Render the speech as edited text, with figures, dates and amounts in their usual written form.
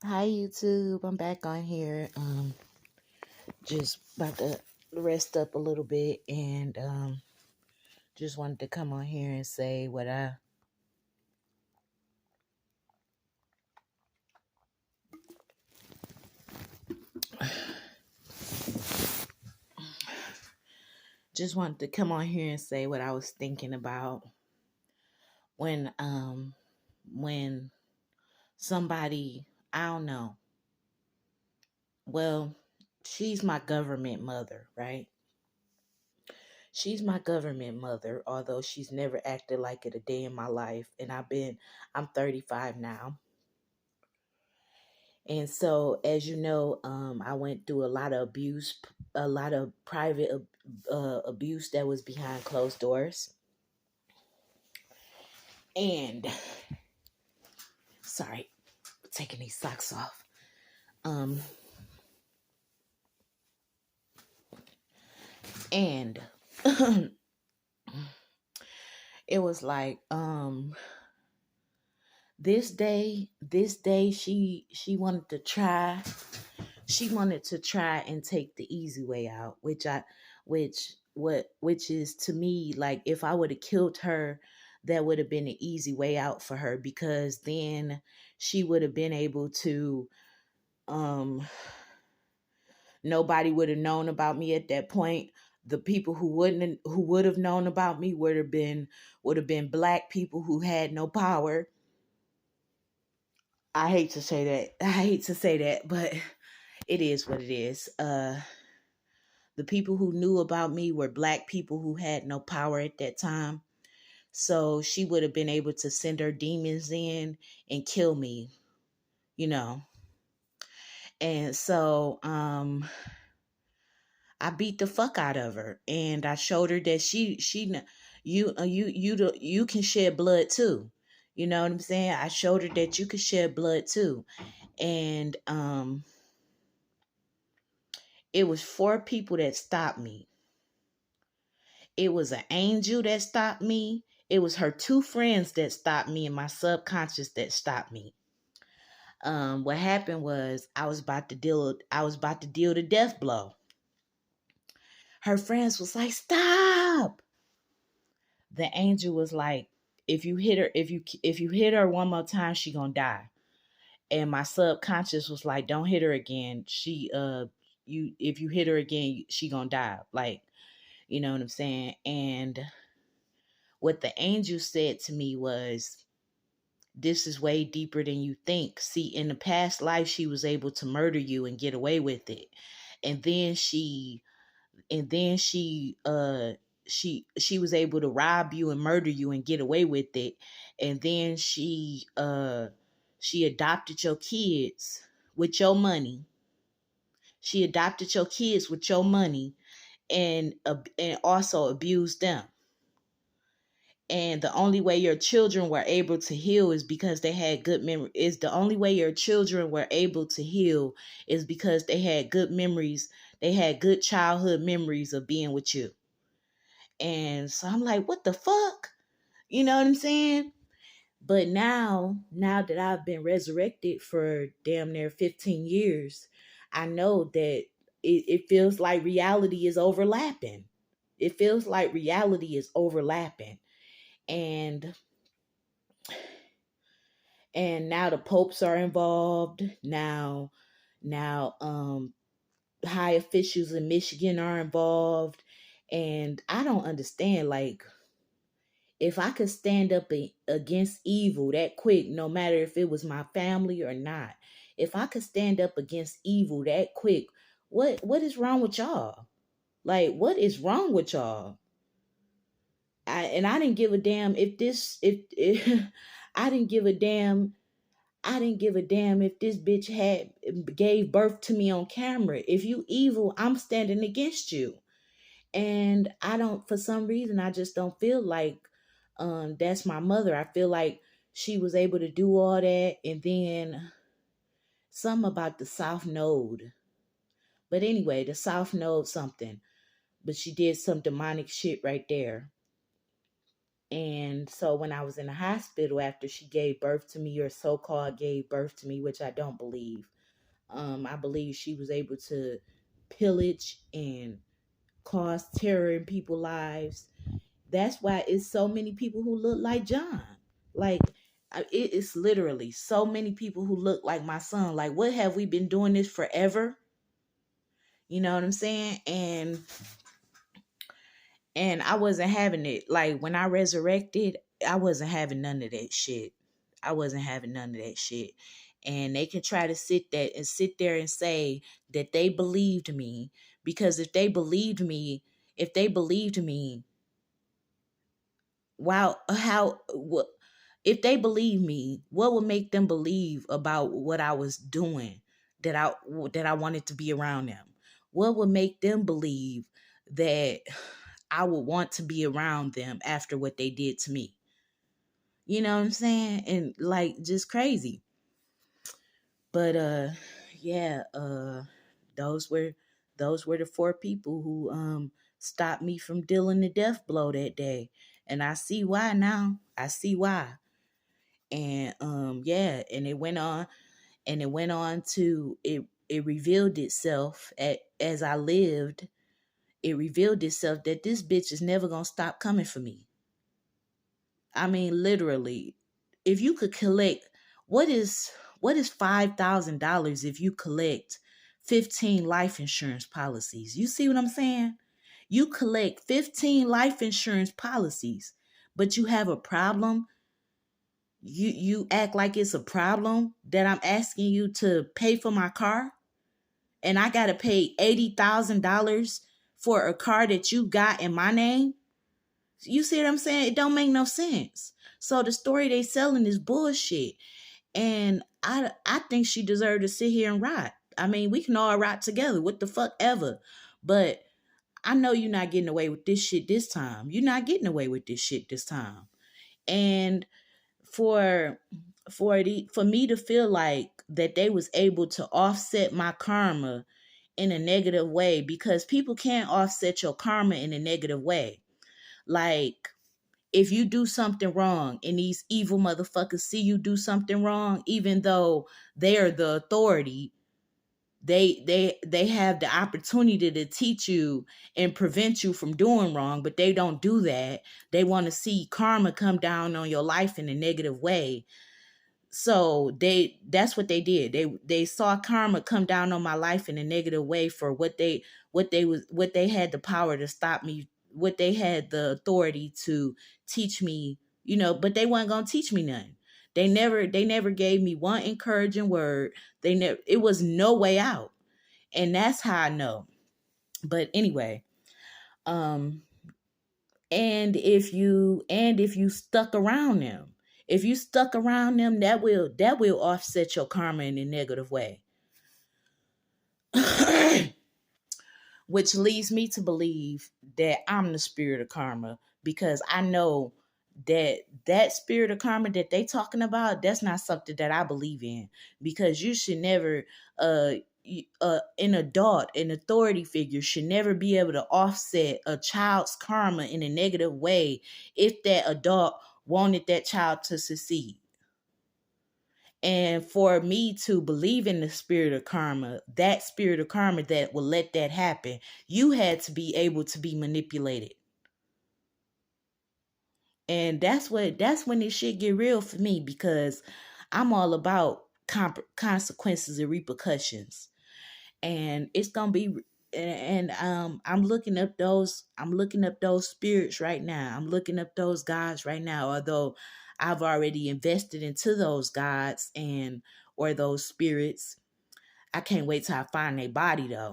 Hi YouTube, I'm back on here. Just about to rest up a little bit and just wanted to come on here and say what I just wanted to come on here and say what I was thinking about when somebody, I don't know. Well, she's my government mother, right? She's my government mother, although she's never acted like it a day in my life. And I'm 35 now. And so, as you know, I went through a lot of abuse, a lot of private abuse that was behind closed doors. And, sorry, taking these socks off. Um, and it was like, this day, she wanted to try. She wanted to try and take the easy way out, which is to me like if I would have killed her, that would have been an easy way out for her because then she would have been able to um nobody would have known about me at that point. The people who would have known about me would have been black people who had no power. I hate to say that. I hate to say that, but it is what it is. The people who knew about me were black people who had no power at that time. So she would have been able to send her demons in and kill me, you know. And so I beat the fuck out of her and I showed her that you can shed blood too. You know what I'm saying? I showed her that you could shed blood too. And it was 4 people that stopped me. It was an angel that stopped me. It was her 2 friends that stopped me and my subconscious that stopped me. What happened was I was about to deal the death blow. Her friends was like, "Stop." The angel was like, if you hit her one more time, she gonna die. And my subconscious was like, "Don't hit her again. If you hit her again, she gonna die." Like, you know what I'm saying? And what the angel said to me was, "This is way deeper than you think. See, in the past life, she was able to murder you and get away with it. And then she was able to rob you and murder you and get away with it. And then she adopted your kids with your money. She adopted your kids with your money and also abused them. And the only way your children were able to heal is because they had good memory. Is the only way your children were able to heal is because they had good memories. They had good childhood memories of being with you." And so I'm like, what the fuck? You know what I'm saying? But now that I've been resurrected for damn near 15 years, I know that it feels like reality is overlapping. It feels like reality is overlapping. And now the popes are involved. Now high officials in Michigan are involved. And I don't understand, like, if I could stand up against evil that quick, no matter if it was my family or not, if I could stand up against evil that quick, what is wrong with y'all? Like, what is wrong with y'all? I didn't give a damn if I didn't give a damn. I didn't give a damn if this bitch had gave birth to me on camera. If you evil, I'm standing against you. And I don't, for some reason, I just don't feel like that's my mother. I feel like she was able to do all that. And then something about the South Node. But anyway, the South Node something. But she did some demonic shit right there. And so when I was in the hospital after she gave birth to me, or so-called gave birth to me, which I don't believe, I believe she was able to pillage and cause terror in people's lives. That's why it's so many people who look like John. Like, it is literally so many people who look like my son. Like, what, have we been doing this forever? You know what I'm saying? And I wasn't having it. Like, when I resurrected, I wasn't having none of that shit. I wasn't having none of that shit. And they can try to sit there and say that they believed me, because if they believed me, wow, how what if they believe me, what would make them believe about what I was doing, that I wanted to be around them? What would make them believe that I would want to be around them after what they did to me? You know what I'm saying? And like, just crazy. But yeah, those were the four people who stopped me from dealing the death blow that day. And I see why now. I see why. And yeah, and it went on to it revealed itself as I lived. It revealed itself that this bitch is never gonna stop coming for me. I mean, literally, if you could collect, what is $5,000 if you collect 15 life insurance policies? You see what I'm saying? You collect 15 life insurance policies, but you have a problem. You act like it's a problem that I'm asking you to pay for my car, and I gotta pay $80,000 for a car that you got in my name. You see what I'm saying? It don't make no sense. So the story they selling is bullshit. And I think she deserved to sit here and rot. I mean, we can all rot together. What the fuck ever. But I know you're not getting away with this shit this time. You're not getting away with this shit this time. And for for me to feel like that they was able to offset my karma in a negative way, because people can't offset your karma in a negative way. Like, if you do something wrong and these evil motherfuckers see you do something wrong, even though they are the authority, they have the opportunity to teach you and prevent you from doing wrong, but they don't do that. They want to see karma come down on your life in a negative way. So that's what they did. They saw karma come down on my life in a negative way for what they had the power to stop me, what they had the authority to teach me, but they weren't gonna teach me nothing. They never gave me one encouraging word. It was no way out. And that's how I know. But anyway, um and if you stuck around them, that will offset your karma in a negative way. Which leads me to believe that I'm the spirit of karma, because I know that spirit of karma that they talking about, that's not something that I believe in. Because you should never an authority figure should never be able to offset a child's karma in a negative way if that adult wanted that child to succeed. And for me to believe in the spirit of karma, that spirit of karma that will let that happen, you had to be able to be manipulated. And that's when this shit get real for me, because I'm all about consequences and repercussions. And it's gonna be, and I'm looking up those spirits right now. I'm looking up those gods right now, although I've already invested into those gods or those spirits. I can't wait till I find their body though.